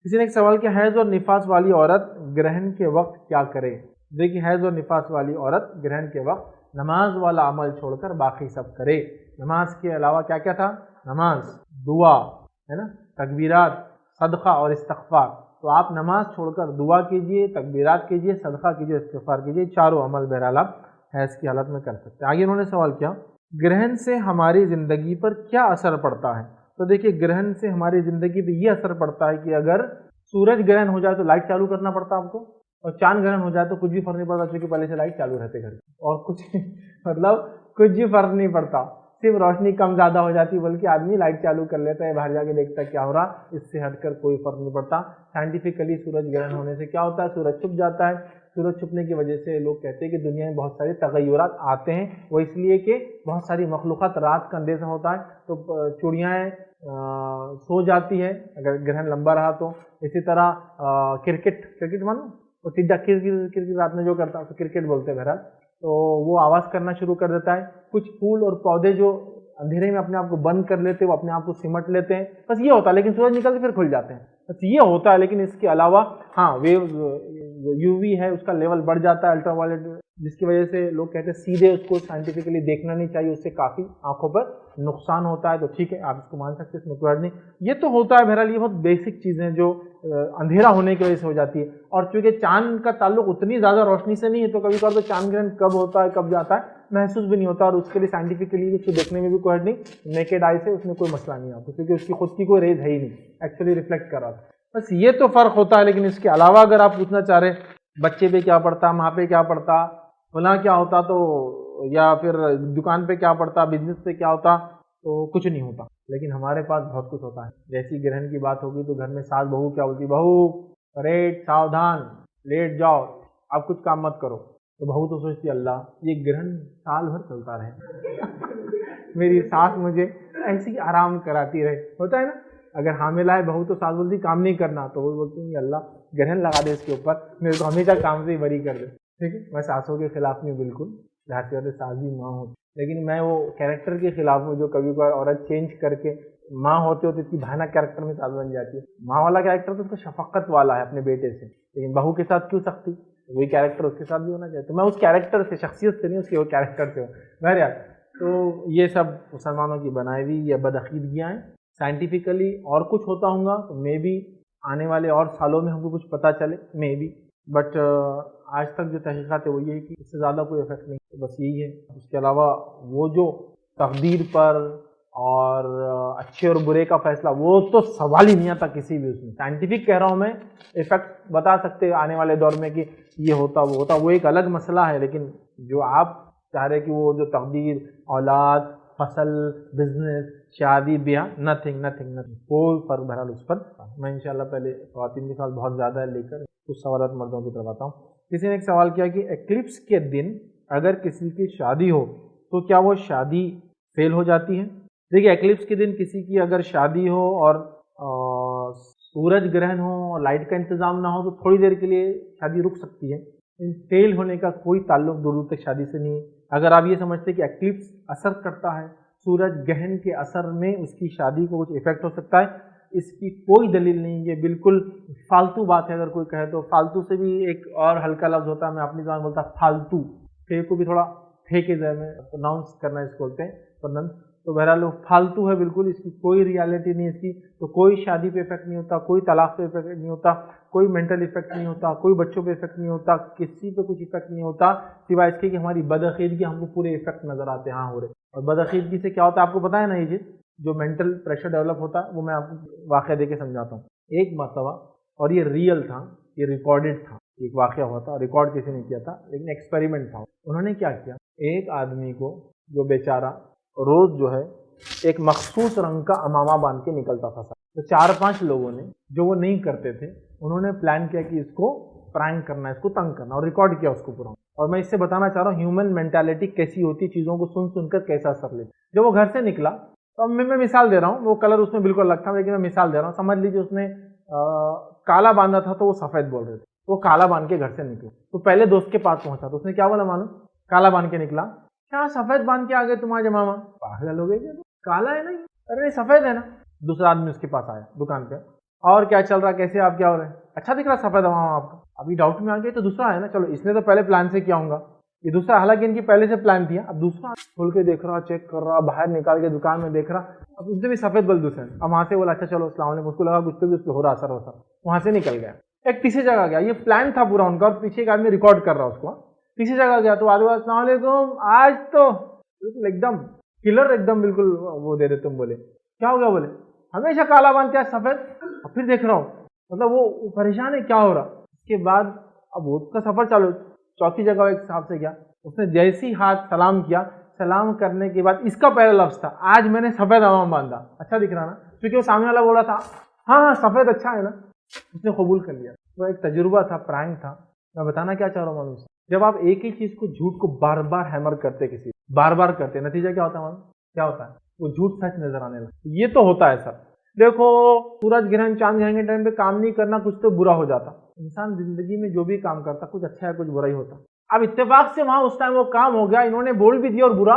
किसी ने एक सवाल किया, हैज़ और निफास वाली औरत ग्रहण के वक्त क्या करे? देखिए, हैज़ और निफास वाली औरत ग्रहण के वक्त नमाज वाला अमल छोड़कर बाकी सब करे। नमाज के अलावा क्या क्या था? नमाज, दुआ, है ना, तकबीरात, सदका और इस्तिग़फ़ार। तो आप नमाज छोड़कर दुआ कीजिए, तकबीरात कीजिए, सदका कीजिए, इस्तिग़फ़ार कीजिए, चारों अमल बहरहाल आप हैज़ की हालत में कर सकते हैं। आगे उन्होंने सवाल किया, ग्रहण से हमारी ज़िंदगी पर क्या असर पड़ता है? तो देखिए, ग्रहण से हमारी ज़िंदगी पर यह असर पड़ता है कि अगर सूरज ग्रहण हो जाए तो लाइट चालू करना पड़ता है आपको, और चांद ग्रहण हो जाए तो कुछ भी फर्क नहीं पड़ता, क्योंकि पहले से लाइट चालू रहते घर की, और कुछ मतलब कुछ भी फर्क नहीं पड़ता, सिर्फ रोशनी कम ज़्यादा हो जाती है, बल्कि आदमी लाइट चालू कर लेता है, बाहर जाके देखता है क्या हो रहा, इससे हटकर कोई फर्क नहीं पड़ता। साइंटिफिकली सूरज ग्रहण होने से क्या होता है? सूरज छुप जाता है। सूरज छुपने की वजह से लोग कहते हैं कि दुनिया में बहुत सारे तगय्युरात आते हैं, वो इसलिए कि बहुत सारी मखलूक़ात, रात का अंधेरा होता है तो चिड़ियाँ सो जाती है अगर ग्रहण लंबा रहा तो। इसी तरह क्रिकेट मानो, वो सीधा क्रिकेट रात में जो करता है तो क्रिकेट बोलते हैं बहरहाल, तो वो आवाज़ करना शुरू कर देता है। कुछ फूल और पौधे जो अंधेरे में अपने आप को बंद कर लेते हैं, वो अपने आप को सिमट लेते हैं, बस ये होता है। लेकिन सूरज निकलते फिर खुल जाते हैं, बस ये होता है। लेकिन इसके अलावा हाँ, वेव यूवी है उसका लेवल बढ़ जाता है, अल्ट्रावायलेट, जिसकी वजह से लोग कहते हैं सीधे उसको साइंटिफिकली देखना नहीं चाहिए, उससे काफ़ी आंखों पर नुकसान होता है। तो ठीक है, आप इसको मान सकते हैं, इसमें कोई हर्ज नहीं। ये तो होता है बहरहाल, ये बहुत बेसिक चीज़ें हैं जो अंधेरा होने की वजह से हो जाती है। और चूंकि चांद का ताल्लुक उतनी ज़्यादा रोशनी से नहीं है, तो कभी कभार तो चांद ग्रहण कब होता है कब जाता है महसूस भी नहीं होता, और उसके लिए साइंटिफिकली उसको देखने में भी कोई हर्ज नहीं, नेकेड आई से उसमें कोई मसला नहीं आता, क्योंकि उसकी खुद की कोई रेज है ही नहीं, एक्चुअली रिफ्लेक्ट कर रहा था। बस ये तो फ़र्क होता है। लेकिन इसके अलावा अगर आप पूछना चाह रहे बच्चे पे क्या पड़ता, माँ पे क्या पड़ता, फलां क्या होता, तो या फिर दुकान पे क्या पड़ता, बिजनेस पे क्या होता, तो कुछ नहीं होता। लेकिन हमारे पास बहुत कुछ होता है। जैसी ग्रहण की बात होगी तो घर में सास बहू क्या बोलती, बहू रेट सावधान, लेट जाओ, आप कुछ काम मत करो, तो बहू तो सोचती अल्लाह ये ग्रहण साल भर चलता रहे मेरी सास मुझे ऐसी आराम कराती रहे। होता है ना, अगर हामिला है बहू तो सास बोलती काम नहीं करना, तो वो बोलती है अल्लाह ग्रहण लगा दे इसके ऊपर, मेरे को हमेशा काम से ही बरी कर दे। ठीक है, मैं सासों के खिलाफ नहीं बिल्कुल, जाते वाले सास भी माँ होती, लेकिन मैं वो कैरेक्टर के खिलाफ हूँ जो कभी कभार औरत चेंज करके माँ होते होते इतनी भयानक कैरेक्टर में सास बन जाती है। माँ वाला कैरेक्टर तो उसका शफकत वाला है अपने बेटे से, लेकिन बहू के साथ क्यों सख्ती? वही कैरेक्टर उसके साथ भी होना चाहिए। तो मैं उस कैरेक्टर से, शख्सियत से नहीं, उसके वो कैरेक्टर से हूँ बहरहाल। तो ये सब मुसलमानों की बनाई हुई या बदअकीदगियाँ हैं। साइंटिफिकली और कुछ होता होगा तो मे भी आने वाले और सालों में हमको कुछ पता चले, मे बी, बट आज तक जो तहकीकात है वो ये है कि इससे ज़्यादा कोई इफेक्ट नहीं, तो बस यही है। उसके अलावा वो जो तकदीर पर और अच्छे और बुरे का फैसला, वो तो सवाल ही नहीं आता किसी भी उसमें। साइंटिफिक कह रहा हूँ मैं, इफेक्ट बता सकते हैं आने वाले दौर में कि ये होता वो होता, वो एक अलग मसला है। लेकिन जो आप चाह रहे कि वो जो तकदीर, औलाद, फसल, बिजनेस, शादी, ब्याह, नथिंग, कोई फर्क बहरहाल उस पर। मैं इंशाल्लाह पहले ख़वातीन के साथ बहुत ज़्यादा लेकर कुछ सवाल मर्दों की तरफ आता हूँ। किसी ने एक सवाल किया कि एक्लिप्स के दिन अगर किसी की शादी हो तो क्या वो शादी फेल हो जाती है? देखिए, एक्लिप्स के दिन किसी की अगर शादी हो और सूरज ग्रहण हो, लाइट का इंतज़ाम ना हो, तो थोड़ी देर के लिए शादी रुक सकती है। फेल होने का कोई ताल्लुक दूर तक शादी से नहीं है। अगर आप ये समझते कि एक्लिप्स असर करता है, सूरज ग्रहण के असर में उसकी शादी को कुछ इफेक्ट हो सकता है, इसकी कोई दलील नहीं। ये बिल्कुल फालतू बात है। अगर कोई कहे तो फालतू से भी एक और हल्का लफ्ज़ होता है, मैं अपनी ज़बान बोलता फालतू, फे को भी थोड़ा फे के जगह में प्रोनाउंस करना इसको बोलते हैं, प्रोनाउंस। तो बहरहाल फालतू है बिल्कुल, इसकी कोई रियलिटी नहीं इसकी। तो कोई शादी पे इफेक्ट नहीं होता, कोई तलाक पे इफेक्ट नहीं होता, कोई मेंटल इफेक्ट नहीं होता, कोई बच्चों पे इफेक्ट नहीं होता, किसी पे कुछ इफेक्ट नहीं होता, सिवाय इसके कि हमारी बदअकीदगी हमको पूरे इफेक्ट नजर आते हैं, हाँ हो रहे। और बदअकीदगी से क्या होता है आपको पता है ना, ये चीज़ जो मेंटल प्रेशर डेवलप होता है, वो मैं आपको वाक़या दे के समझाता हूँ। एक मरतबा, और ये रियल था, ये रिकॉर्डेड था, एक वाक़या हुआ था, रिकॉर्ड किसी ने किया था, लेकिन एक्सपेरिमेंट था। उन्होंने क्या किया, एक आदमी को जो बेचारा रोज़ जो है एक मखसूस रंग का अमामा बांध के निकलता था, तो 4-5 लोगों ने, जो वो नहीं करते थे, उन्होंने प्लान किया कि इसको प्रैंक करना है, इसको तंग करना, और रिकॉर्ड किया उसको पूरा। और मैं इससे बताना चाह रहा हूँ ह्यूमन मेंटालिटी कैसी होती, चीज़ों को सुन सुनकर कैसा असर लेती। जब वो घर से निकला, तो मैं मिसाल दे रहा हूँ, वो कलर उसमें बिल्कुल अलग था, लेकिन मैं मिसाल दे रहा हूँ। समझ लीजिए उसने काला बांधा था तो वो सफ़ेद बोल रहे थे, वो काला बांध के घर से निकला। तो पहले दोस्त के पास पहुंचा तो उसने क्या बोला मालूम, काला बांध के निकला, क्या सफ़ेद बांध के आ गए तुम्हारे मामा, पागल हो गए, काला है ना, अरे सफ़ेद है ना। दूसरा आदमी उसके पास आया दुकान पे, اور کیا چل رہا, کیسے آپ کیا ہو رہے ہیں؟ اچھا دکھ رہا سفید ہوا آپ کا؟ ابھی ڈاؤٹ میں آ گئے تو دوسرا ہے نا, چلو اس نے تو پہلے پلان سے کیا ہوں گا, یہ دوسرا حالانکہ ان کی پہلے سے پلان تھی. اب دوسرا کھول کے دیکھ رہا, چیک کر رہا, باہر نکال کے دکان میں دیکھ رہا, اب اس نے بھی سفید بل دوسرا. اب وہاں سے بولا اچھا چلو السلام علیکم, اس کو لگا کچھ تو بھی اس پہ ہو رہا اثر ہوتا, وہاں سے نکل گیا. ایک تیسری جگہ گیا, یہ پلان تھا پورا ان کا, اور پیچھے ایک آدمی ریکارڈ کر رہا اس کو. تیسری جگہ گیا تو آدمی السلام علیکم, آج تو بالکل ایک دم کلر, ایک دم بالکل وہ دے دے. تم بولے کیا ہو گیا؟ بولے ہمیشہ کالا باندھتے ہیں سفید. اور پھر دیکھ رہا ہوں, مطلب وہ پریشان ہے کیا ہو رہا. اس کے بعد اب وہ کا سفر چالو. چوتھی جگہ ایک صاحب سے گیا, اس نے جیسی ہاتھ سلام کیا, سلام کرنے کے بعد اس کا پہلا لفظ تھا آج میں نے سفید امام باندھا. اچھا دکھ رہا نا, کیونکہ وہ سامنے والا بولا تھا ہاں ہاں سفید اچھا ہے نا, اس نے قبول کر لیا. وہ ایک تجربہ تھا, پرانک تھا. میں بتانا کیا چاہ رہا ہوں معلوم سے, جب آپ ایک ہی چیز کو, جھوٹ کو بار بار ہیمر کرتے, کسی بار بار کرتے, نتیجہ کیا ہوتا ہے معلوم کیا ہوتا ہے؟ وہ جھوٹ سچ نظر آنے لگتا. یہ تو ہوتا ہے سر. دیکھو سورج گرہن چاند گرہن کے ٹائم پہ کام نہیں کرنا, کچھ تو برا ہو جاتا. انسان زندگی میں جو بھی کام کرتا کچھ اچھا ہے کچھ برا ہی ہوتا. اب اتفاق سے وہاں اس ٹائم وہ کام ہو گیا, انہوں نے بول بھی دیا اور برا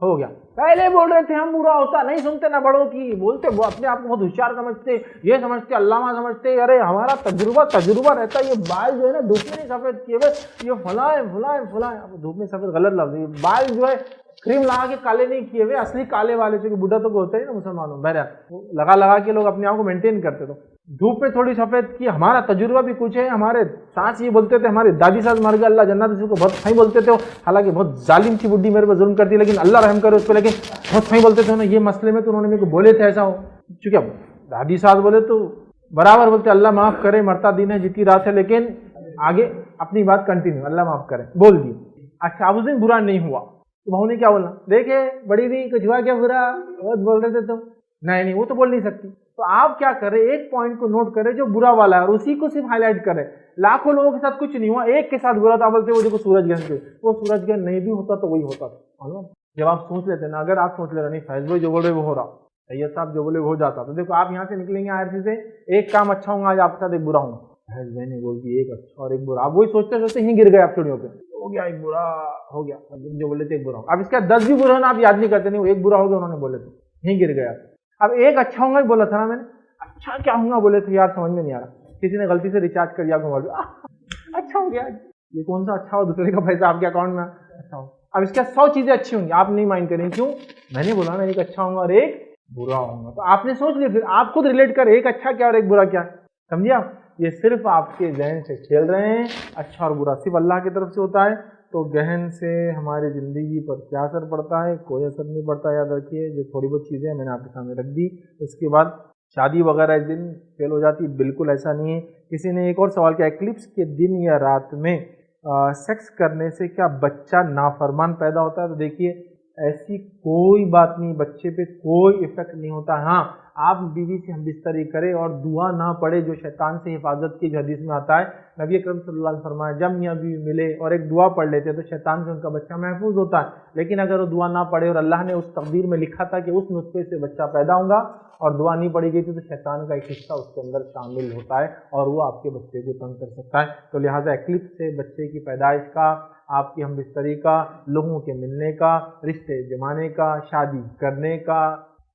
ہو گیا. پہلے بول رہے تھے ہم برا ہوتا, نہیں سنتے نہ بڑوں کی, بولتے وہ اپنے آپ کو بہت ہوشیار سمجھتے, یہ سمجھتے علامہ سمجھتے, ارے ہمارا تجربہ رہتا ہے. یہ بال جو ہے نا دھوپ میں نہیں سفید کیے ہوئے, یہ فلاں. دھوپ میں سفید غلط لفظ, یہ بال جو ہے کریم لگا کے کالے نہیں کیے ہوئے, اصلی کالے والے جو کہ بڈھا تو ہوتا ہے نا مسلمانوں, بہرحال لگا کے لوگ اپنے آپ کو مینٹین کرتے. تو دھوپ میں تھوڑی سفید کی, ہمارا تجربہ بھی کچھ ہے. ہمارے ساس یہ بولتے تھے, ہمارے دادی ساس مر گئے اللہ جنت کو بہت صحیح بولتے تھے, حالانکہ بہت ظالم تھی بڈھی, میرے پہ ظلم کرتی, لیکن اللہ رحم کرے اس پہ, لیکن بہت صحیح بولتے تھے. یہ مسئلے میں تو انہوں نے میرے کو بولے تھے ایسا ہو, چونکہ اب دادی ساس بولے تو برابر بولتے اللہ معاف کرے, مرتا دن ہے جیتی رات ہے, لیکن آگے اپنی بات کنٹینیو, اللہ معاف کرے بول دی. اچھا اب اس دن برا نہیں ہوا تو بہو نے کیا بولنا, دیکھے بڑی بھی کچھ ہوا کیا برا, بہت بول رہے تھے تم. نہیں وہ تو بول نہیں سکتی. تو آپ کیا کریں, ایک پوائنٹ کو نوٹ کریں جو برا والا ہے اور اسی کو صرف ہائی لائٹ کریں. لاکھوں لوگوں کے ساتھ کچھ نہیں ہوا, ایک کے ساتھ برا تھا, بولتے وہ دیکھو سورج گرہن کے, وہ سورج گرہن نہیں بھی ہوتا تو وہی ہوتا تھا. جب آپ سوچ لیتے نا, اگر آپ سوچ لے رہے نہیں فیض بھائی جو بول رہے وہ ہو رہا, سید صاحب جو بولے وہ ہو جاتا, تو دیکھو آپ یہاں سے نکلیں گے آرسی سے, ایک کام اچھا ہوں گا آج آپ کے ساتھ, ایک برا ہوں گا. فیض بھائی نے بولتی ایک اچھا اور ایک برا, آپ وہی سوچتے سوچتے ہی گر گئے آپ چڑیوں پہ, ہو گیا ایک برا ہو گیا, جو بولے تھے ایک برا. اب اس کا 10 بھی برا ہونا آپ یاد نہیں کرتے, نہیں وہ ایک برا ہو گیا انہوں نے بولے تھے, ہی گر گیا. اب ایک اچھا ہوں گا بولا تھا نا میں نے, اچھا کیا ہوں گا بولے تھے یار, سمجھ میں نہیں آ رہا. کسی نے غلطی سے ریچارج کر دیا موبائل, اچھا ہو گیا. یہ کون سا اچھا ہو, دوسرے کا پیسہ آپ کے اکاؤنٹ میں اچھا ہو. اب اس کے 100 چیزیں اچھی ہوں گی, آپ نہیں مائنڈ کریں, کیوں, میں نے بولا نا ایک اچھا ہوں گا اور ایک برا ہوں گا. تو آپ نے سوچ لیا, پھر آپ خود ریلیٹ کر, ایک اچھا کیا اور ایک برا کیا, سمجھے آپ. یہ صرف آپ کے ذہن سے کھیل رہے ہیں, اچھا اور برا صرف اللہ کی طرف سے ہوتا ہے. تو گہن سے ہماری زندگی پر کیا اثر پڑتا ہے, کوئی اثر نہیں پڑتا. یاد رکھیے, جو تھوڑی بہت چیزیں میں نے آپ کے سامنے رکھ دی, اس کے بعد شادی وغیرہ اس دن فیل ہو جاتی, بالکل ایسا نہیں ہے. کسی نے ایک اور سوال کیا, ایکلپس کے دن یا رات میں سیکس کرنے سے کیا بچہ نافرمان پیدا ہوتا ہے؟ تو دیکھیے ایسی کوئی بات نہیں, بچے پہ کوئی افیکٹ نہیں ہوتا. ہاں آپ بیوی سے ہم بستری کرے اور دعا نہ پڑھے جو شیطان سے حفاظت کی, جو حدیث میں آتا ہے, نبی اکرم صلی اللہ علیہ وسلم فرمایا جب میاں بیوی ملے اور ایک دعا پڑھ لیتے تو شیطان سے ان کا بچہ محفوظ ہوتا ہے. لیکن اگر وہ دعا نہ پڑھے اور اللہ نے اس تقدیر میں لکھا تھا کہ اس نطفے سے بچہ پیدا ہوگا اور دعا نہیں پڑھی گئی تھی, تو شیطان کا ایک حصہ اس کے اندر شامل ہوتا ہے اور وہ آپ کے بچے کو تنگ کر سکتا ہے. تو لہٰذا ایکلپس سے بچے کی پیدائش کا, آپ کی ہم بستری کا, لوگوں کے ملنے کا, رشتے جمانے کا, شادی کرنے کا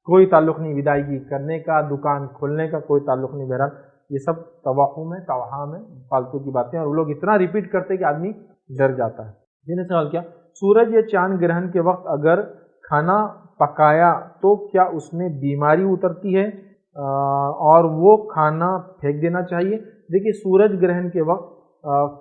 کوئی تعلق نہیں, ودائیگی کرنے کا, دکان کھولنے کا کوئی تعلق نہیں. بہرحال یہ سب توہم ہے, توہام ہے, فالتو کی باتیں, اور وہ لوگ اتنا ریپیٹ کرتے کہ آدمی ڈر جاتا ہے. جی نے سوال کیا, سورج یا چاند گرہن کے وقت اگر کھانا پکایا تو کیا اس میں بیماری اترتی ہے اور وہ کھانا پھینک دینا چاہیے؟ دیکھیے سورج گرہن کے وقت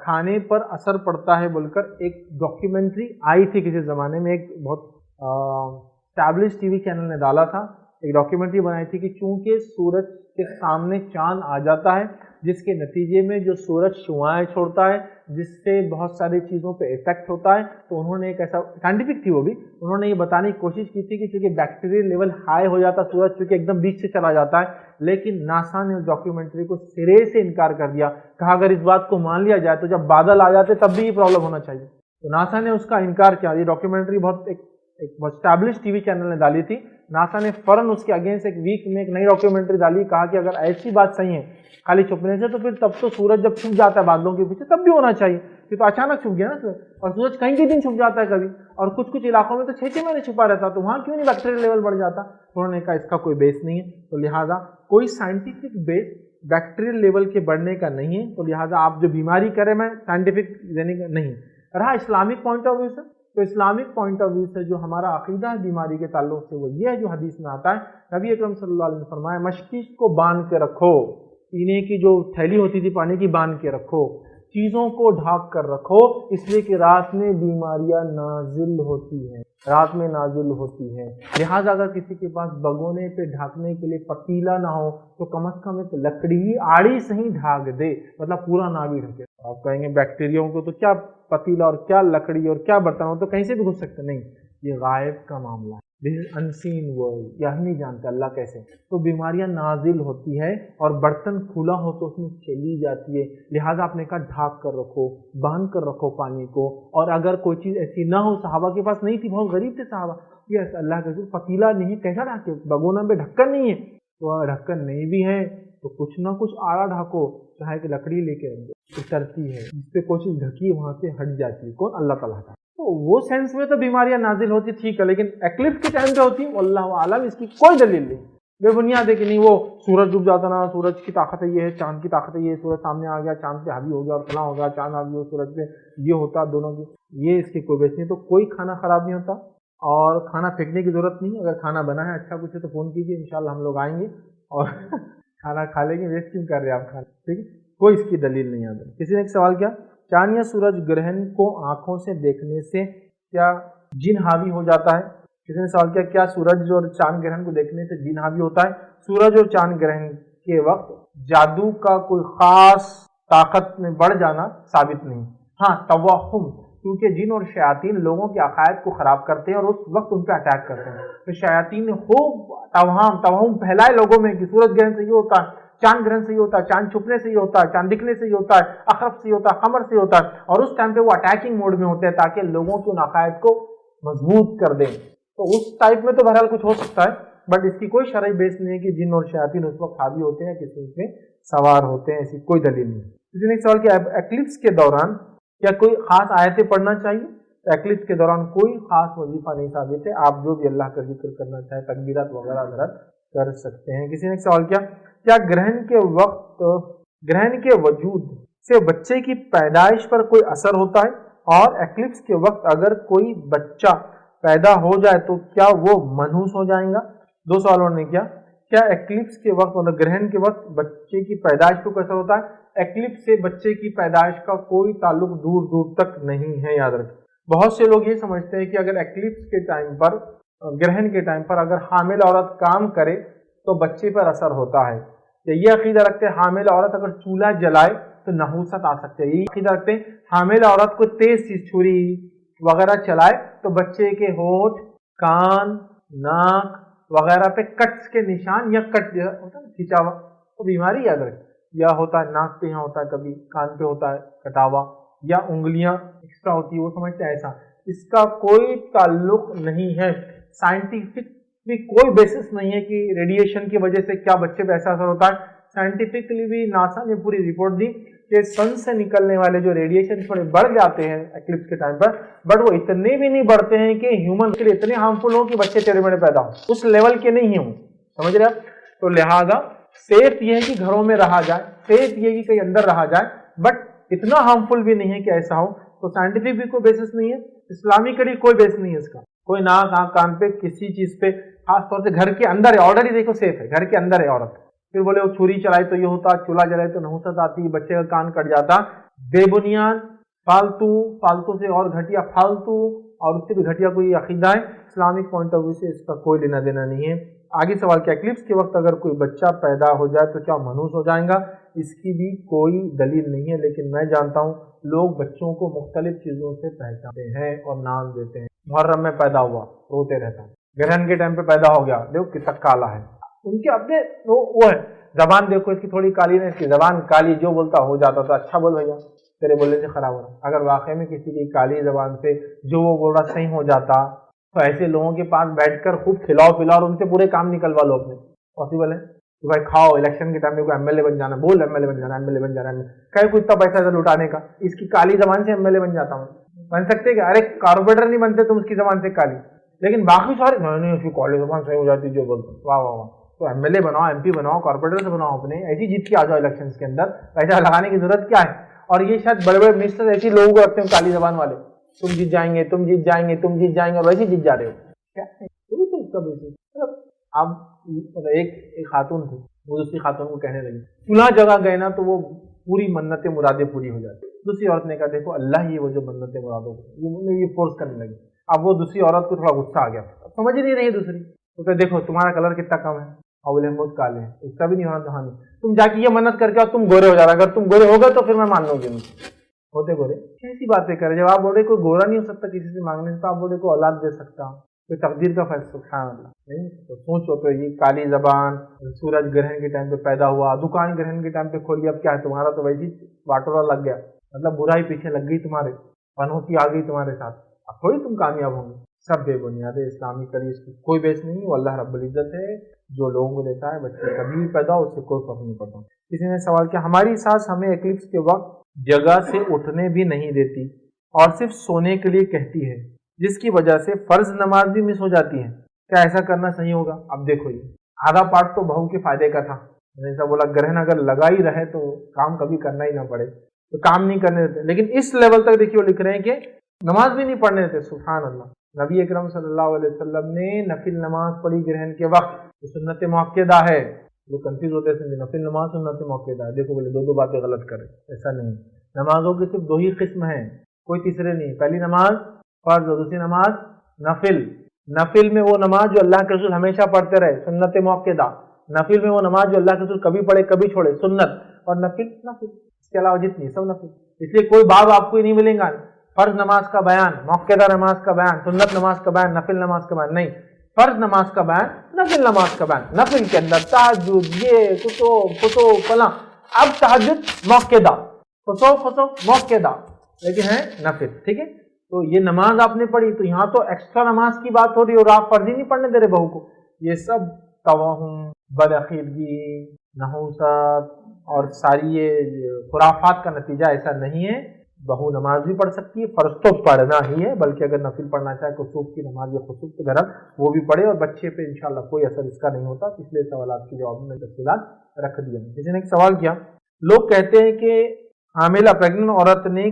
کھانے پر اثر پڑتا ہے بول کر ایک ڈاکیومنٹری آئی تھی کسی زمانے میں, ایک بہت اسٹیبلش ٹی وی چینل نے ڈالا تھا, ایک ڈاکیومنٹری بنائی تھی کہ چونکہ سورج کے سامنے چاند آ جاتا ہے, جس کے نتیجے میں جو سورج شعاعیں چھوڑتا ہے جس سے بہت ساری چیزوں پہ افیکٹ ہوتا ہے, تو انہوں نے ایک ایسا سائنٹیفک تھی وہ بھی, انہوں نے یہ بتانے کی کوشش کی تھی کہ چونکہ بیکٹیریل لیول ہائی ہو جاتا سورج چونکہ ایک دم بیچ سے چلا جاتا ہے, لیکن ناسا نے اس ڈاکیومنٹری کو سرے سے انکار کر دیا. کہا اگر اس بات کو مان لیا جائے تو جب بادل آ جاتے تب بھی یہ پرابلم ہونا چاہیے. تو ناسا نے اس کا انکار کیا. یہ ڈاکیومنٹری بہت اسٹیبلش ٹی وی چینل نے ڈالی تھی. ناسا نے فوراً اس کے اگینسٹ ایک ویک میں ایک نئی ڈاکیومنٹری ڈالی, کہا کہ اگر ایسی بات صحیح ہے خالی چھپنے سے, تو پھر تب تو سورج جب چھپ جاتا ہے بادلوں کے پیچھے تب بھی ہونا چاہیے, یہ تو اچانک چھپ گیا نا سورج, اور سورج کہیں کے دن چھپ جاتا ہے کبھی, اور کچھ علاقوں میں تو 6 مہینے چھپا رہتا, تو وہاں کیوں نہیں بیکٹیریل لیول بڑھ جاتا؟ انہوں نے کہا اس کا کوئی بیس نہیں ہے. تو لہٰذا کوئی سائنٹیفک بیس बैक्टीरियल लेवल के बढ़ने का नहीं है, तो लिहाजा आप जो बीमारी करें मैं साइंटिफिक देने का नहीं। रहा इस्लामिक पॉइंट ऑफ व्यू से, तो इस्लामिक पॉइंट ऑफ व्यू से जो हमारा अकीदा है बीमारी के ताल्लुक से वो ये है जो हदीस में आता है, नबी अकरम सल्लल्लाहु अलैहि वसल्लम ने फरमाया मशकीश को बांध के रखो, पीने की जो थैली होती थी पानी की बांध के रखो, चीज़ों को ढाक कर रखो, इसलिए कि रात में बीमारियां नाजिल होती हैं, रात में नाजिल होती है। लिहाजा अगर किसी के पास भगोने पे ढाकने के लिए पतीला ना हो तो कम से कम एक लकड़ी आड़ी से ही ढाक दे, मतलब पूरा ना भी ढके। आप कहेंगे बैक्टीरिया को तो क्या पतीला और क्या लकड़ी और क्या बर्तन हो, तो कहीं से भी घुस सकते, नहीं, ये गायब का मामला है, दिस इज अनसीन वर्ल्ड, यह नहीं जानता अल्लाह कैसे। तो बीमारियां नाजिल होती है और बर्तन खुला हो तो उसमें चली जाती है, लिहाजा आपने कहा ढाक कर रखो, बांध कर रखो पानी को। और अगर कोई चीज़ ऐसी ना हो, सहाबा के पास नहीं थी, बहुत गरीब थे सहाबा, यस अल्लाह के रसूल पतीला नहीं है, कैसा ढाके, भगोना में ढक्कन नहीं है, तो ढक्कन नहीं भी है तो कुछ ना कुछ आड़ा ढाको, चाहे कि लकड़ी लेके रख दो, उतरती है, जिस पे कोई चीज़ ढकी वहाँ से हट जाती है, कौन, अल्लाह ताला का। तो वो सेंस में तो बीमारियां नाजिल होती ठीक है, लेकिन एक्लिप्स के टाइम पे होती है, अल्लाह आलम, इसकी कोई दलील नहीं, बेबुनियाद है कि नहीं वो सूरज डूब जाता ना, सूरज की ताकत है ये है, चांद की ताकत है ये, सूरज सामने आ गया, चांद पे हावी हो गया और फला हो गया, चांद हावी हो सूरज पे, ये होता दोनों की, ये इसकी कोई बेस नहीं। तो कोई खाना खराब नहीं होता और खाना फेंकने की जरूरत नहीं। अगर खाना बना है अच्छा कुछ है तो फोन कीजिए, इंशाल्लाह हम लोग आएंगे और खाना खा लेंगे, वेस्ट क्यों कर रहे हैं आप खाना, ठीक है, कोई इसकी दलील नहीं आता। किसी ने एक सवाल किया, चांद या सूरज ग्रहण को आंखों से देखने से क्या जिन हावी हो जाता है। किसी ने सवाल किया, क्या सूरज और चांद ग्रहण को देखने से जिन हावी होता है। सूरज और चांद ग्रहण के वक्त जादू का कोई खास ताकत में बढ़ जाना साबित नहीं। हाँ, तवहुम, क्योंकि जिन और शयातीन लोगों के अकायद को खराब करते हैं और उस वक्त उन पर अटैक करते हैं, तो शयातीन ने खूब तवहम फैलाए लोगों में कि सूरज ग्रहण से ये होता है, चांद ग्रहण से ही होता है, चांद छुपने से ही होता है, चांद दिखने से ही होता है, अखरफ से होता है, कमर से होता है, और उस टाइम पे वो अटैकिंग मोड में होते हैं ताकि लोगों के उन अकायद को मजबूत कर दें। तो उस टाइप में तो बहरहाल कुछ हो सकता है, बट इसकी कोई शरई बेस नहीं है कि जिन और शयातीन उस वक्त हावी होते हैं, किसी पे सवार होते हैं, ऐसी कोई दलील नहीं। किसी ने एक सवाल किया, एक्लिप्स के दौरान क्या कोई खास आयतें पढ़ना चाहिए। तो एक्लिप्स के दौरान कोई खास वजीफा नहीं साबित है, आप जो भी अल्लाह का जिक्र करना चाहे, तकबीरात वगैरह हजरत कर सकते हैं। किसी ने एक सवाल किया, क्या ग्रहण के वक्त ग्रहण के वजूद से बच्चे की पैदाइश पर कोई असर होता है, और एक्लिप्स के वक्त अगर कोई बच्चा पैदा हो जाए तो क्या वो मनहूस हो जाएगा। दो सवालों ने किया, क्या एक्लिप्स के वक्त मतलब ग्रहण के वक्त बच्चे की पैदाइश पर कोई असर होता है। एक्लिप्स से बच्चे की पैदाइश का कोई ताल्लुक दूर दूर तक नहीं है, याद रखें। बहुत से लोग ये समझते हैं कि अगर एक्लिप्स के टाइम पर, ग्रहण के टाइम पर अगर हामिल औरत काम करे तो बच्चे पर असर होता है, तो ये अकीदा रखते हैं हामिल औरत अगर चूल्हा जलाए तो नहूसत आ सकते हैं। ये अकीदा रखते हैं हामिल औरत को तेज सी छुरी वगैरह चलाए तो बच्चे के होठ, कान, नाक वगैरह पे कट्स के निशान या कट होता है खिंचा हुआ, तो बीमारी याद रखें, या होता है नाक पे यहाँ होता है, कभी कान पे होता है कटावा, या उंगलियां एक्स्ट्रा होती है, वो समझते हैं ऐसा। इसका कोई ताल्लुक नहीं है, साइंटिफिक भी कोई बेसिस नहीं है कि रेडिएशन की वजह से क्या बच्चे पे ऐसा असर होता है। साइंटिफिकली भी नासा ने पूरी रिपोर्ट दी कि सन से निकलने वाले जो रेडिएशन थोड़े बढ़ जाते हैं एक्लिप्स के टाइम पर, बट वो इतने भी नहीं बढ़ते हैं कि ह्यूमन के लिए इतने हार्मफुल हो कि बच्चे टेढ़े मेढ़े पैदा हो, उस लेवल के नहीं हो, समझ रहे आप। तो लिहाजा सेफ ये है कि घरों में रहा जाए, सेफ ये है कि कहीं अंदर रहा जाए, बट इतना हार्मफुल भी नहीं है कि ऐसा हो। तो साइंटिफिक भी कोई बेसिस नहीं है, इस्लामिकली कोई बेस नहीं है इसका, कोई नाक आंख कान पे किसी चीज पे, खास तौर से घर के अंदर है, ऑलरेडी देखो सेफ है, घर के अंदर है औरत, फिर बोले वो छुरी चलाई तो ये होता, चूल्हा जलाए तो नहुसत आती, बच्चे का कान कट जाता, बेबुनियाद फालतू से और घटिया फालतू, और उससे भी घटिया कोई अकीदा है। इस्लामिक पॉइंट ऑफ व्यू से इसका कोई लेना देना नहीं है। आगे सवाल क्या, एक्लिप्स के वक्त अगर कोई बच्चा पैदा हो जाए तो क्या मनहूस हो जाएगा। इसकी भी कोई दलील नहीं है, लेकिन मैं जानता हूँ लोग बच्चों को मुख्तलिफ चीज़ों से पहचानते हैं और नाम देते हैं। मुहर्रम में पैदा हुआ, रोते रहता है, ग्रहण के टाइम पे पैदा हो गया, देखो कितना काला है, उनके अपने वो है, जबान देखो इसकी थोड़ी काली है, इसकी जबान काली, जो बोलता हो जाता था, अच्छा बोल भैया, तेरे बोलने से खराब हो रहा। अगर वाकई में किसी की काली जबान से जो वो बोल रहा सही हो जाता, तो ऐसे लोगों के पास बैठकर खूब खिलाओ पिलाओ और उनसे पूरे काम निकलवा लो अपने। पॉसिबल है कि भाई खाओ, इलेक्शन के टाइम में एमएलए बन जाना, बोल एमएलए बन जाना, एमएलए बन जाना, कहीं कुछ इतना पैसा लुटाने का, इसकी काली जबान से एमएलए बन जाता हूँ, बन सकते क्या। अरे कारपोरेटर नहीं बनते तुम उसकी जबान से काली, लेकिन बाकी सारे नहीं, उसकी काली जबान सही हो जाती जो बोलते, वाह वाह वाह, तो MLA बनाओ, MP बनाओ, कॉर्पोरेटर बनाओ, अपने ऐसी जीत के आ जाओ इलेक्शन के अंदर, पैसा लगाने की जरूरत क्या है। और ये शायद बड़े बड़े मिनिस्टर ऐसे लोगों को रखते हैं काली जबान वाले, तुम जीत जाएंगे, तुम जीत जाएंगे, तुम जीत जाएंगे, और वैसे जीत जा रहे हो। क्या अब एक खातून थी, वो दूसरी खातून को कहने लगी, चूल्हा जगह गए ना तो वो पूरी मन्नतें मुरादें पूरी हो जाती। दूसरी औरत ने कहा देखो अल्लाह ही वो जो मन्नतें मुरादों ये फोर्स करने लगी। अब वो दूसरी औरत को थोड़ा गुस्सा आ गया, समझ ही नहीं रही दूसरी, तो कहते देखो तुम्हारा कलर कितना कम है, और बोले हम बहुत काले हैं, इसका भी नहीं होना तो तुम जाके ये मन्नत करके आओ तुम गोरे हो जा रहा, अगर तुम गोरे हो गए तो फिर मैं मान लूंगी। होते गोरे कैसी बातें करे, जब आप बोले कोई गोरा नहीं हो सकता किसी से मांगने से, तो आप बोले कोई औलाद दे सकता, कोई तकदीर का फैसला, सुभान अल्लाह। नहीं तो सोचो, तो ये काली जबान सूरज ग्रहण के टाइम पे पैदा हुआ, दुकान ग्रहण के टाइम पे खोली, अब क्या है तुम्हारा तो वैसी वाटोरा लग गया, मतलब बुराई पीछे लग गई, तुम्हारे पनौती आ गई तुम्हारे साथ, अब थोड़ी तुम कामयाब होंगे। सब बेबुनियाद है, इस्लामी करी इसकी कोई बेस नहीं, वो अल्लाह रब्बुल इज्जत है जो लोगों को देता है, बच्चे कभी भी पैदा हो उससे कोई फर्क नहीं पड़ता। किसी ने सवाल किया हमारी सास हमें एक्लिप्स के वक्त जगह से उठने भी नहीं देती और सिर्फ सोने के लिए कहती है, जिसकी वजह से फर्ज नमाज भी मिस हो जाती है, क्या ऐसा करना सही होगा? अब देखो ये आधा पार्ट तो बहू के फायदे का था, मैंने ऐसा बोला ग्रहण अगर लगा ही रहे तो काम कभी करना ही ना पड़े, तो काम नहीं करने देते, लेकिन इस लेवल तक देखिए वो लिख रहे हैं कि नमाज भी नहीं पढ़ने देते। सुभान अल्लाह, नबी अकरम सल्लल्लाहु अलैहि वसल्लम ने नफिल नमाज पढ़ी ग्रहण के वक्त, तो सुन्नत मुअक्कदा है, वो कंफ्यूज होते हैं नफिल नमाज सुन्नत मुअक्कदा है, देखो बोले दो बातें गलत करे, ऐसा नहीं, नमाजों की सिर्फ दो ही किस्म है, कोई तीसरे नहीं, पहली नमाज फर्ज और दूसरी नमाज नफिल। नफिल में वो नमाज जो अल्लाह के रसूल हमेशा पढ़ते रहे, सुन्नत मुअक्कदा। नफिल में वो नमाज जो अल्लाह के रसूल कभी पढ़े कभी छोड़े, सुन्नत। और नफिल इसके अलावा जितनी सब नफिल। इसलिए कोई बाब आपको ही नहीं मिलेगा फर्ज नमाज का बयान, मुअक्कदा नमाज का बयान, सुन्नत नमाज का बयान, नफिल नमाज का बयान, नहीं, फर्ज नमाज का बयान, नफिल नमाज का बयान। नफिल के अंदर तहज्जुद, ये कुतो फला, अब तहज्जुद मुअक्कदा, खुसो मुअक्कदा, लेकिन है नफिल, ठीक है। तो ये नमाज आपने पढ़ी, तो यहाँ तो एक्स्ट्रा नमाज की बात हो रही है और आप फर्ज ही नहीं पढ़ने दे रहे बहू को। ये सब तवहुम, बदअकीदगी, नहूसत और सारी ये खुराफात का नतीजा, ऐसा नहीं है। बहू नमाज भी पढ़ सकती है, फर्ज तो पढ़ना ही है, बल्कि अगर नफिल पढ़ना चाहे कुसूफ की नमाज या कुसूफ के दौरान वो भी पढ़े, और बच्चे पे इंशाल्लाह कोई असर इसका नहीं होता। इसलिए सवाल के जवाब में तफसीलात रख दिया। किसी ने एक सवाल किया, लोग कहते हैं कि हामिला प्रेग्नेंट औरत ने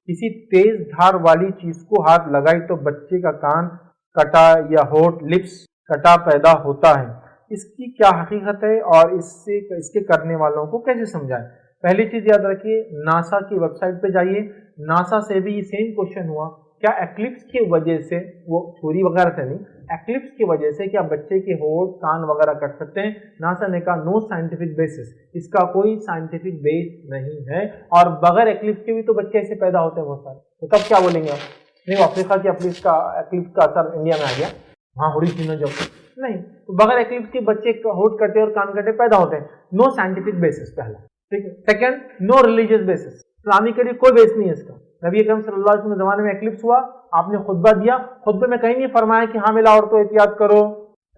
किसी तेज धार वाली चीज को हाथ लगाई तो बच्चे का कान कटा या होठ लिप्स कटा पैदा होता है, इसकी क्या हकीकत है और इसके करने वालों को कैसे समझाएं? पहली चीज याद रखिए, नासा की वेबसाइट पे जाइए, नासा से भी सेम क्वेश्चन हुआ, क्या एक्लिप्स की वजह से, वो छुरी वगैरह से नहीं, एक्लिप्स की वजह से क्या बच्चे के होठ कान वगैरह कट सकते हैं? नासा ने कहा नो साइंटिफिक बेसिस, इसका कोई साइंटिफिक बेस नहीं है, और बगैर एक्लिप्स के भी तो बच्चे ऐसे पैदा होते हैं बहुत सारे, तो तब क्या बोलेंगे आप? नहीं, अफ्रीका की एक्लिप्स का असर इंडिया में आ गया, हाँ हुई थी ना जब, नहीं, तो बगैर एक्लिप्स के बच्चे होठ कटे और कान कटे पैदा होते हैं, नो साइंटिफिक बेसिस पहला, ठीक है। सेकंड, नो रिलीजियस बेसिस, इस्लामी के लिए कोई बेस नहीं है इसका। नबी अकरम सल्लल्लाहु अलैहि वसल्लम के जमाने में एक्लिप्स हुआ, आपने खुतबा दिया, खुतबे में कहीं नहीं फरमाया कि हामिला औरतों एहतियात करो,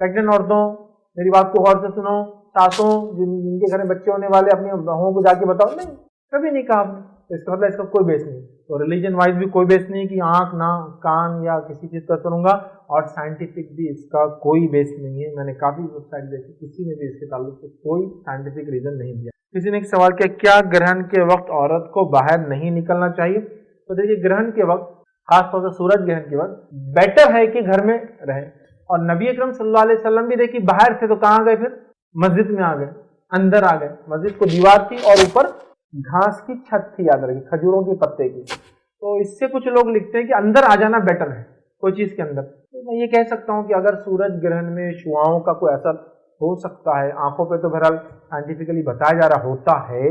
प्रेग्नेंट औरतों मेरी बात को गौर से सुनो, सासों जिनके घर में बच्चे होने वाले अपनी बहूओं को जाके बताओ, नहीं, कभी नहीं कहा आपने। तो इसका मतलब इसका कोई बेस नहीं, तो रिलीजन वाइज भी कोई बेस नहीं कि आंख नाक कान या किसी चीज का करूंगा, और साइंटिफिक भी इसका कोई बेस नहीं है। मैंने काफी वेबसाइट देखी, किसी ने भी इसके ताल्लुक से कोई साइंटिफिक रीजन नहीं दिया। किसी ने एक सवाल किया, क्या ग्रहण के वक्त औरत को बाहर नहीं निकलना चाहिए? तो देखिए, ग्रहण के वक्त, खासतौर से सूरज ग्रहण के वक्त बेटर है कि घर में रहे, और नबी अकरम सल्लल्लाहु अलैहि वसल्लम भी देखिए बाहर थे तो कहाँ गए, फिर मस्जिद में आ गए, अंदर आ गए। मस्जिद को दीवार थी और ऊपर घास की छत थी, याद रखिए, खजूरों के पत्ते की। तो इससे कुछ लोग लिखते हैं कि अंदर आ जाना बेटर है कोई चीज के अंदर। तो मैं ये कह सकता हूँ कि अगर सूरज ग्रहण में शुआओं का कोई असर हो सकता है, आंखों पे तो बहरहाल साइंटिफिकली बताया जा रहा होता है,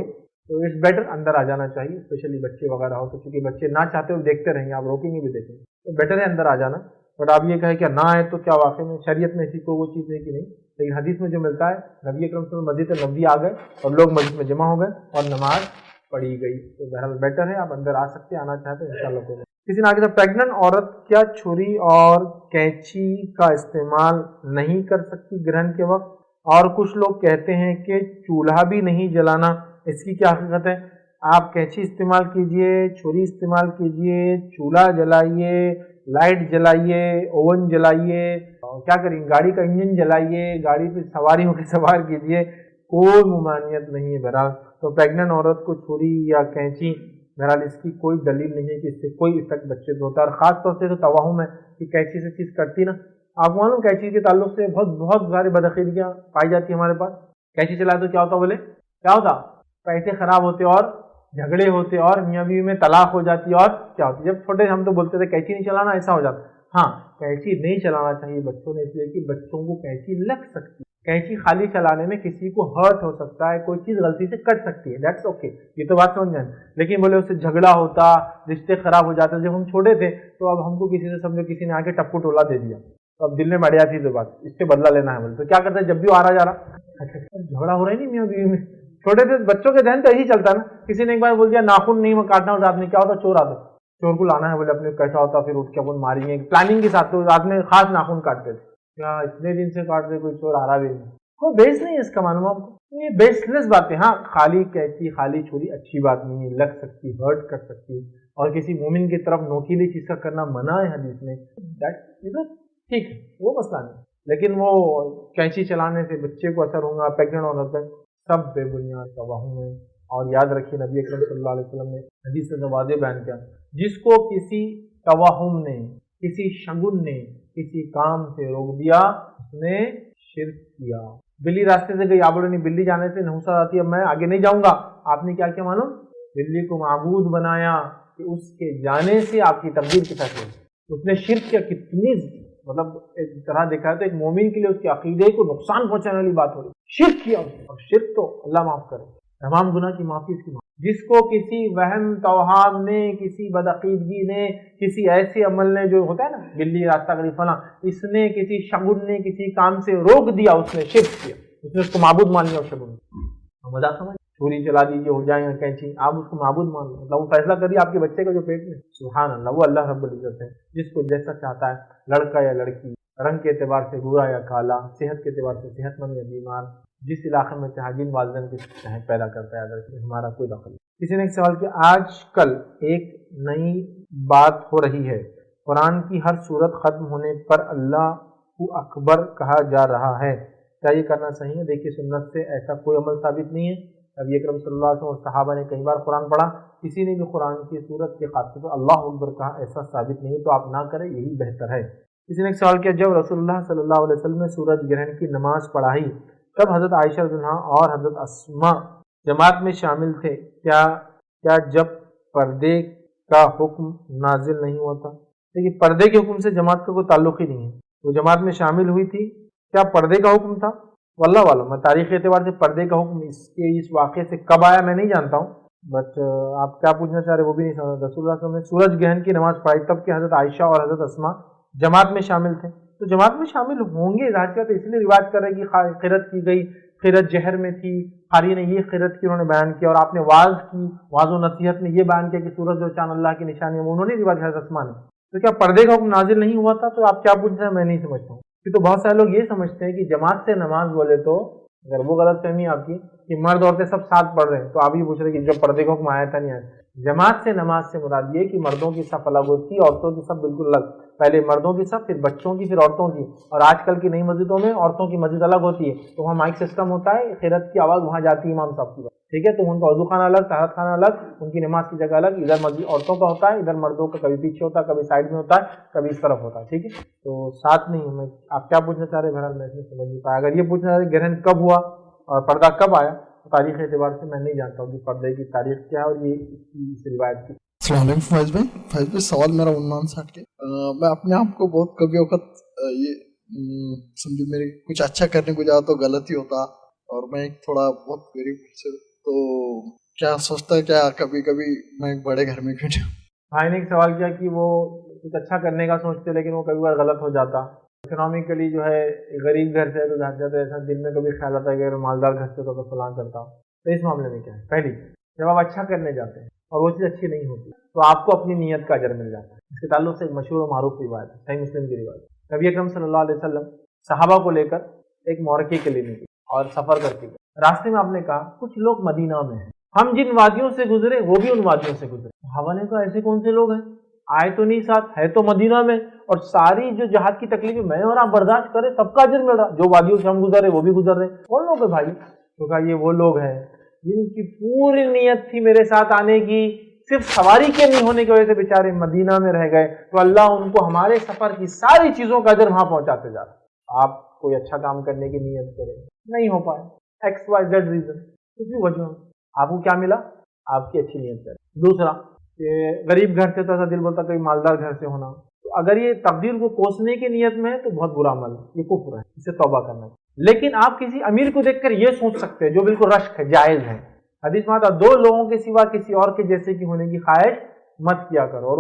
तो इट्स बेटर अंदर आ जाना चाहिए, स्पेशली बच्चे वगैरह हो तो, क्योंकि बच्चे ना चाहते हुए देखते रहेंगे, आप रोकेंगे भी देखेंगे, तो बेटर है अंदर आ जाना। बट आप ये कहें कि ना है तो क्या वाकई में शरीयत में ऐसी कोई वो चीज़ नहीं कि नहीं, लेकिन हदीस में जो मिलता है, नबी अकरम सल्लल्लाहु अलैहि वसल्लम मस्जिद नबवी आ गए और लोग मस्जिद में जमा हो गए और नमाज पढ़ी गई, तो बहरहाल बेटर है, आप अंदर आ सकते हैं, आना चाहते हैं इंशाल्लाह कोई। किसी ने आगे था, प्रेग्नेंट औरत क्या छुरी और कैंची का इस्तेमाल नहीं कर सकती ग्रहण के वक्त? और कुछ लोग कहते हैं कि चूल्हा भी नहीं जलाना, इसकी क्या हकीकत है? आप कैंची इस्तेमाल कीजिए, छुरी इस्तेमाल कीजिए, चूल्हा जलाइए, लाइट जलाइए, ओवन जलाइए, क्या करिए, गाड़ी का इंजन जलाइए, गाड़ी पे सवारी होकर सवार कीजिए, कोई ममानियत नहीं है। बहरहाल तो प्रेग्नेंट औरत को छुरी या कैंची, बहरहाल इसकी कोई दलील नहीं है कि इससे कोई इफेक्ट बच्चे पे होता है। और खास तौर से तो तवाहुम है कि कैंची से चीज़ कटती ना, आप मालूम कैंची के ताल्लुक से बहुत सारी बदअकीदगियाँ पाई जाती है हमारे पास। कैंची चलाए तो क्या होता, बोले क्या होता, पैसे खराब होते और झगड़े होते और मियाँ बीवी में तलाक हो जाती और क्या होती। जब छोटे हम तो बोलते थे कैंची नहीं चलाना, ऐसा हो जाता। हाँ, कैंची नहीं चलाना चाहिए बच्चों ने, इसलिए कि बच्चों को कैंची लग सकती है। कैंची खाली चलाने में किसी को हर्ट हो सकता है, कोई चीज़ गलती से कट सकती है, दैट्स ओके, ये तो बात समझ जाए। लेकिन बोले उससे झगड़ा होता, रिश्ते खराब हो जाते। जब हम छोटे थे तो अब हमको किसी से समझो किसी ने आके टप्पू टोला दे दिया, तो अब दिल में बढ़िया थी तो बात, इससे बदला लेना है बोले, तो क्या करते हैं, जब भी आ रहा जा रहा झगड़ा हो रहा है नहीं मियाँ बीवी में। छोटे थे बच्चों के ध्यान तो यही चलता ना, किसी ने एक बार बोल दिया नाखून नहीं काटना, और रात में क्या होता, चोर आता, चोर को लाना है बोले अपने, कैसा होता, फिर उठ के अपन मारेंगे प्लानिंग के साथ। तो रात में खास नाखून काटते थे, क्या इतने दिन से काटते, कोई चोर आ रहा भी नहीं, कोई बेस नहीं है इसका मालूम आपको, ये बेसलेस बातें। हाँ, खाली कैंची खाली छुरी अच्छी बात नहीं है, लग सकती, हर्ट कर सकती, और किसी मोमिन की तरफ नोकीली चीज का करना मना है हदीस में, ठीक है, वो मसला नहीं। लेकिन वो कैंची चलाने से बच्चे को असर होगा, प्रेग्नेंट होने पर, सब बेबुनियाद तवाहुम है। और याद रखिए नबी अकरम सल्लल्लाहु अलैहि वसल्लम ने हदीस से वाज़ेह बयान किया, जिसको किसी तवाहुम ने, किसी शगुन ने किसी काम से रोक दिया, उसने शिर्क किया। बिल्ली रास्ते से गई, आप बोले नहीं बिल्ली जाने से नहुसा आती है, अब मैं आगे नहीं जाऊंगा, आपने क्या किया मालूम, बिल्ली को माबूद बनाया कि उसके जाने से आपकी तकदीर के साथ उसने शिर्क किया। कितनी मतलब एक तरह देखा है तो एक मोमिन के लिए उसके अकीदे को नुकसान पहुंचाने वाली बात हो रही, शिर्क किया। और शिर्क तो अल्लाह माफ करे, तमाम गुनाह की माफी इसकी माफी। जिसको किसी वहम तौहाम ने, किसी बदअकीदगी ने, किसी ऐसे अमल ने, जो होता है ना बिल्ली रास्ता करी फला, इसने किसी शगुन ने किसी काम से रोक दिया, उसने शिर्क किया, उसने उसको माबूद मान लिया। शगुन मजाक समझ, छुरी चला दीजिए, हो जाएगा कैंची, आप उसको माबूद मान लो, मतलब वो फैसला करिए आपके बच्चे का जो पेट में, सुभान अल्लाह, वो अल्लाह रब्बुल इज्जत है, जिसको जैसा चाहता है, लड़का या लड़की, रंग के एतबार से गोरा या काला, सेहत के एतबार से सेहतमंद या बीमार, जिस इलाके में चाहे, जिन वालिदैन के चाहे पैदा करता है, अगर हमारा कोई दखल नहीं। किसी ने एक सवाल किया, आजकल एक नई बात हो रही है, कुरान की हर सूरत खत्म होने पर अल्लाह को अकबर कहा जा रहा है, क्या ये करना सही है? देखिए सुन्नत से ऐसा कोई अमल साबित नहीं है। नबी अकरम सल्लल्लाहु अलैहि वसल्लम और सहाबा ने कई बार कुरान पढ़ा, किसी ने भी कुरान की सूरत के खाते पर अल्लाह अकबर कहा, ऐसा साबित नहीं है, तो आप ना करें, यही बेहतर है। किसी ने एक सवाल किया, जब रसूलुल्लाह सल्लल्लाहु अलैहि वसल्लम ने सूरज ग्रहण की नमाज पढ़ाई, तब हजरत आयशा रज़ियल्लाहु अन्हा और हजरत अस्मा जमात में शामिल थे, क्या जब पर्दे का हुक्म नाजिल नहीं हुआ था? देखिए पर्दे के हुक्म से जमात का कोई ताल्लुक ही नहीं है, वो जमात में शामिल हुई थी, क्या पर्दे का हुक्म था? वल्लाह वालम, मैं तारीख़ के एतबार से पर्दे का हुक्म इस वाक़े से कब आया मैं नहीं जानता हूँ, बट आप क्या पूछना चाह रहे वो भी नहीं समझ। रसूलुल्लाह सल्लल्लाहु अलैहि वसल्लम ने सूरज ग्रहण की नमाज पढ़ाई, तब कि हजरत आयशा और हजरत अस्मा जमात में शामिल थे, तो जमात में शामिल होंगे ज़ाहिर है, तो इसलिए रिवायत कर रहे कि क़िरात की गई, क़िरात जहर में थी, कारी ने ये क़िरात की उन्होंने बयान किया, और आपने वाज़ की, वाज़ व नसीहत में ये बयान किया कि सूरज और चाँद अल्लाह की निशानी है, वो उन्होंने रिवायत हजरत अस्मा ने। तो क्या पर्दे का हुक्म नाजिल नहीं हुआ था? तो आप क्या पूछ रहे हैं मैं नहीं समझता हूँ। तो बहुत सारे लोग ये समझते हैं कि जमात से नमाज बोले तो, अगर वो गलत फहमी आपकी कि मर्द औरतें सब साथ पढ़ रहे हैं, तो आप ये पूछ रहे हैं कि जब पर्दे का हुक्म आया था नहीं आया। जमात से नमाज से मुराद ये कि मर्दों की सफ अलग होती है, औरतों की सफ बिल्कुल अलग, पहले मर्दों की सफ, फिर बच्चों की, फिर औरतों की। और आजकल की नई मस्जिदों में औरतों की मस्जिद अलग होती है, तो वहाँ माइक सिस्टम होता है, क़िरात की आवाज़ वहाँ जाती है इमाम साहब की, ठीक है, तो उनका वज़ू खाना अलग, तहरत खाना अलग, उनकी नमाज की जगह अलग, इधर मस्जिद औरतों का होता है, इधर मर्दों का कभी पीछे होता है, कभी साइड में होता है, कभी इस तरफ होता है, ठीक है, तो साथ नहीं है। आप क्या पूछना चाह रहे हैं बहरहाल मैं इसमें समझ नहीं पाया। अगर ये पूछना चाह रहे ग्रहण कब हुआ और पर्दा कब आया, तो तारीख़ एतबार से मैं नहीं जानता हूँ कि पर्दे की तारीख क्या है और ये इस रिवायत की। अस्सलाम वालेकुम फैज़ भाई, सवाल मेरा उन्नान साठ के, मैं अपने आप को बहुत कभी वक्त ये समझो मेरे कुछ अच्छा करने को जाता तो गलत ही होता, और मैं थोड़ा बहुत गरीब से, तो क्या सोचता है क्या कभी कभी मैं एक बड़े घर में क्यों जाऊँ? भाई ने एक सवाल किया कि वो कुछ अच्छा करने का सोचते लेकिन वो कभी बार गलत हो जाता। इकोनॉमिकली जो है गरीब घर से तो जाते जाते ऐसा दिन में कभी ख्याल आता है कि अगर मालदार घर से तो फलां करता। तो इस मामले में क्या है, पहली जब आप अच्छा करने जाते हैं और वो चीज़ अच्छी नहीं होती तो आपको अपनी नीयत का अजर मिल जाता है। इसके ताल्लुक से एक मशहूर और मारूफ रिवायत है, सही मुस्लिम की रिवायत। नबी अकरम सल्लल्लाहु अलैहि वसल्लम सहाबा को लेकर एक मौरके के लिए निकले और सफ़र करके गए। रास्ते में आपने कहा कुछ लोग मदीना में हैं, हम जिन वादियों से गुजरे वो भी उन वादियों से गुजरे। सहाबा ने कहा ऐसे कौन से लोग हैं? آئے تو نہیں ساتھ، ہے تو مدینہ میں، اور ساری جو جہاد کی تکلیفیں میں اور آپ برداشت کریں، سب کا اجر مل رہا، جو وادیوں سے ہم گزر رہے وہ بھی گزر رہے، کون لوگ ہیں بھائی؟ تو کہا یہ وہ لوگ ہیں جن کی پوری نیت تھی میرے ساتھ آنے کی، صرف سواری کے نہیں ہونے کی وجہ سے بیچارے مدینہ میں رہ گئے، تو اللہ ان کو ہمارے سفر کی ساری چیزوں کا اجر وہاں پہنچاتے جا رہا۔ آپ کوئی اچھا کام کرنے کی نیت کریں، نہیں ہو پائے، ایکس وائی زیڈ ریزن، کچھ بھی وجہ، آپ کو کیا ملا؟ آپ کی اچھی نیت کریں۔ دوسرا کہ غریب گھر سے تو ایسا دل بولتا کوئی مالدار گھر سے ہونا، تو اگر یہ تقدیر کو کوسنے کی نیت میں ہے تو بہت برا عمل ہے، یہ کفر ہے، اسے توبہ کرنا ہے۔ لیکن آپ کسی امیر کو دیکھ کر یہ سوچ سکتے ہیں جو بالکل رشک ہے، جائز ہے، حدیث میں آتا 2 لوگوں کے سوا کسی اور کے جیسے کی ہونے کی خواہش مت کیا کرو، اور